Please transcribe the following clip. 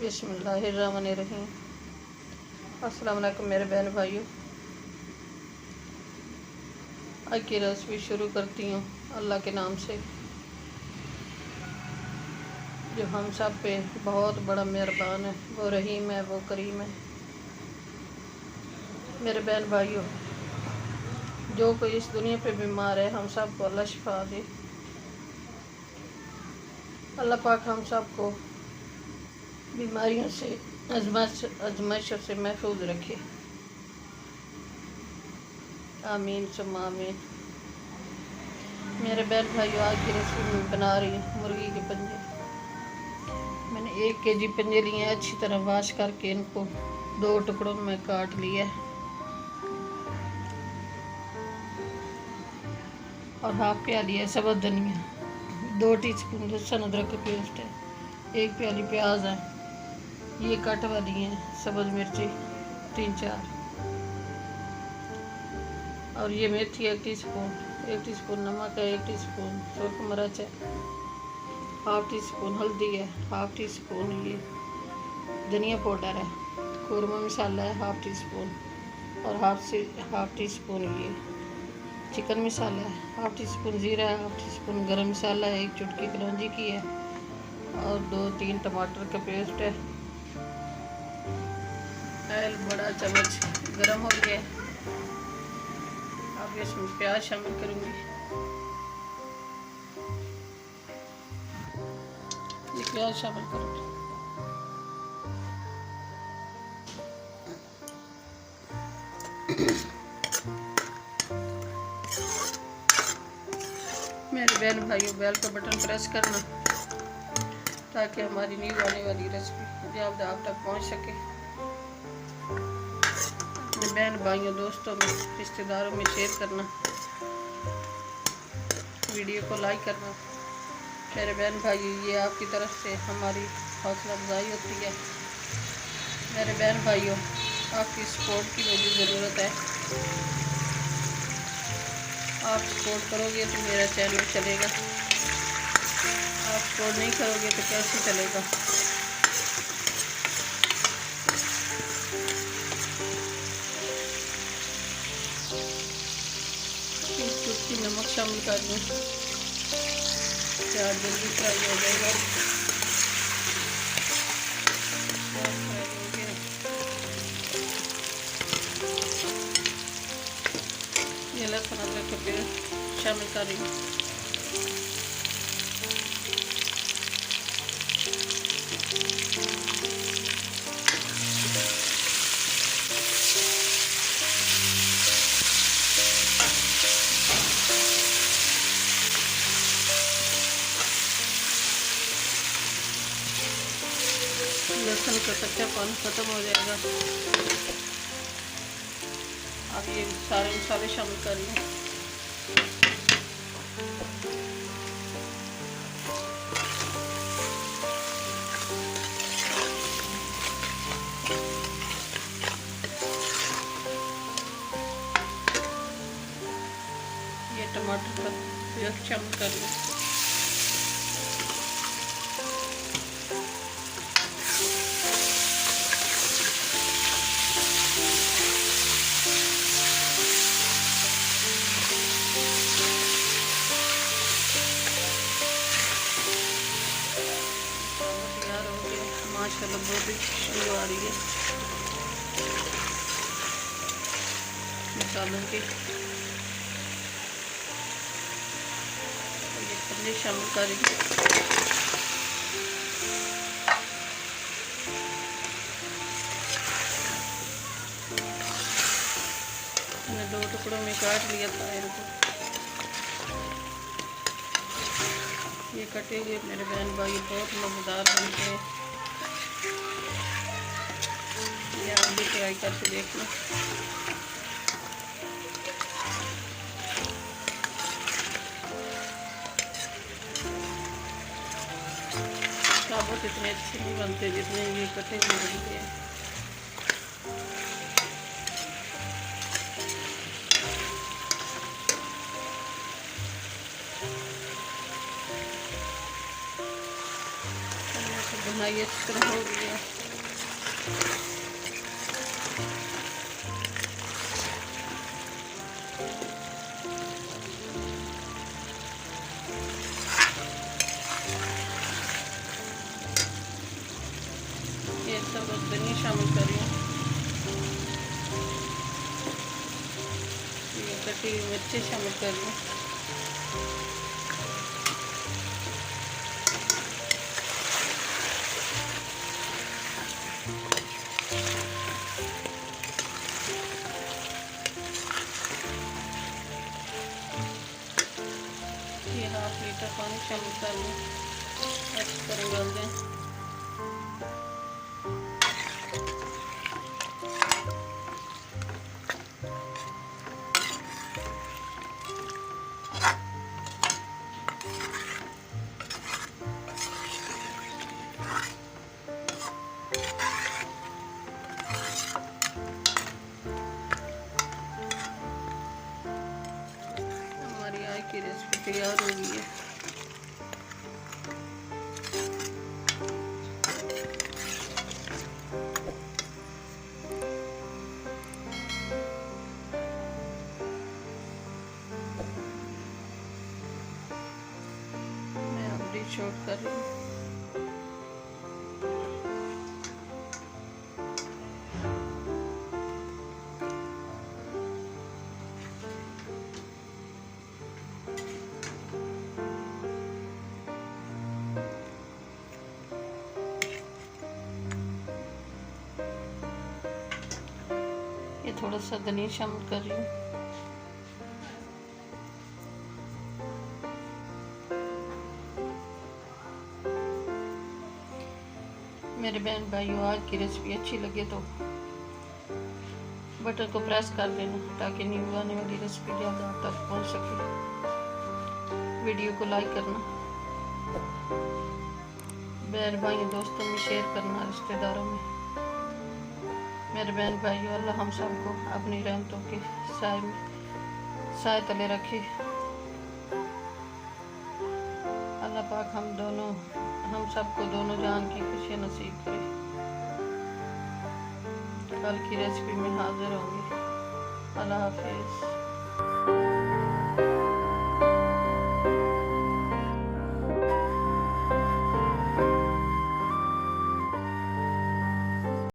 बिस्मिल्लाहिर्रहमानिर्रहीम। अस्सलाम वालेकुम मेरे बहन भाइयों। आज की रेसिपी शुरू करती हूँ अल्लाह के नाम से, जो हम सब पे बहुत बड़ा मेहरबान है। वो रहीम है, वो करीम है। मेरे बहन भाइयों, जो कोई इस दुनिया पे बीमार है, हम सब को अल्लाह शिफा दे। अल्लाह पाक हम सब को बीमारियों से, आजमाइशों से महफूज रखे। आमीन सुम्मा आमीन। मेरे बहन भाइयों, आज की रेसिपी में बना रही हूँ मुर्गी के पंजे। मैंने 1 केजी पंजे लिए हैं। अच्छी तरह वाश करके इनको 2 टुकड़ों में काट लिया है और हाफ प्याली है सबज धनिया, 2 टीस्पून लहसुन अदरक का पेस्ट है, 1 प्याली प्याज है, ये कट वाली हैं सब्ज़ मिर्ची 3-4, और ये मेथी 1 टीस्पून, 1 टीस्पून नमक है, 1 टीस्पून सूरख मिर्च है, हाफ टीस्पून हल्दी है, हाफ टीस्पून ये धनिया पाउडर है, कौरमा मसाला है हाफ टीस्पून, और हाफ टीस्पून ये चिकन मसाला है, हाफ टीस्पून ज़ीरा है, हाफ टीस्पून गरम मसाला है, 1 चुटकी कलौंजी की है, और 2-3 टमाटर का पेस्ट है। तेल बड़ा चम्मच गरम हो गया। अब इसमें प्याज शामिल करूँगी। ये प्याज शामिल करूँगी। मेरे बहन भाइयों, बेल का बटन प्रेस करना ताकि हमारी न्यू आने वाली रेसिपी जल्द आप तक पहुंच सके। अपने बहन भाइयों, दोस्तों में, रिश्तेदारों में शेयर करना, वीडियो को लाइक करना। मेरे बहन भाइयों, ये आपकी तरफ से हमारी हौसला अफजाई होती है। मेरे बहन भाइयों, आपकी सपोर्ट की मुझे ज़रूरत है। आप सपोर्ट करोगे तो मेरा चैनल चलेगा, आप सपोर्ट नहीं करोगे तो कैसे चलेगा। चुटकी नमक शामिल कर दूँ, प्याज जल्दी फ्राई हो जाएगा। ये लहसुन अदरक का पेस्ट शामिल कर रही हूँ। लहसुन का कच्चापन खत्म हो जाएगा। अब ये सारे मसाले शामिल कर लें। ये टमाटर का पेस्ट शामिल कर लें। माशाल्लाह बहुत ही खुशबू आ रही है मसालों की। ये पनीर शामिल करेंगे। मैंने 2 टुकड़ों में काट लिया था इनको। ये कटे हुए मेरे बहन भाई बहुत मज़ेदार बनते हैं। ये आप भी ट्राई करके देखना। साबुत इतने अच्छे नहीं बनते जितने ये कटे हुए बनते हैं। ये अच्छी तरह हो गया। ये सब धनिया शामिल कर रही हूँ। ये कटी हुई मिर्ची शामिल कर रही हूँ। ये 1/2 लीटर पानी शामिल कर लूँ, अच्छी तरह डाल दें। हमारी आय की रेसिपी तैयार हो गई है। मैं अब डिश आउट कर रही हूँ। ये थोड़ा सा धनिया शामिल कर रही हूँ। मेरे बहन भाइयों, आज की रेसिपी अच्छी लगे तो बटन को प्रेस कर देना ताकि न्यू आने वाली रेसिपी ज़्यादा तक पहुँच सके। वीडियो को लाइक करना, बहन भाइयों दोस्तों में शेयर करना, रिश्तेदारों में। मेरे बहन भाइयों, अल्लाह हम सबको अपनी रहमतों के साए तले रखे। अल्लाह पाक हम सबको दोनों जान की खुशियाँ नसीब करे। कल की रेसिपी में हाजिर होंगे। अल्लाह हाफिज़।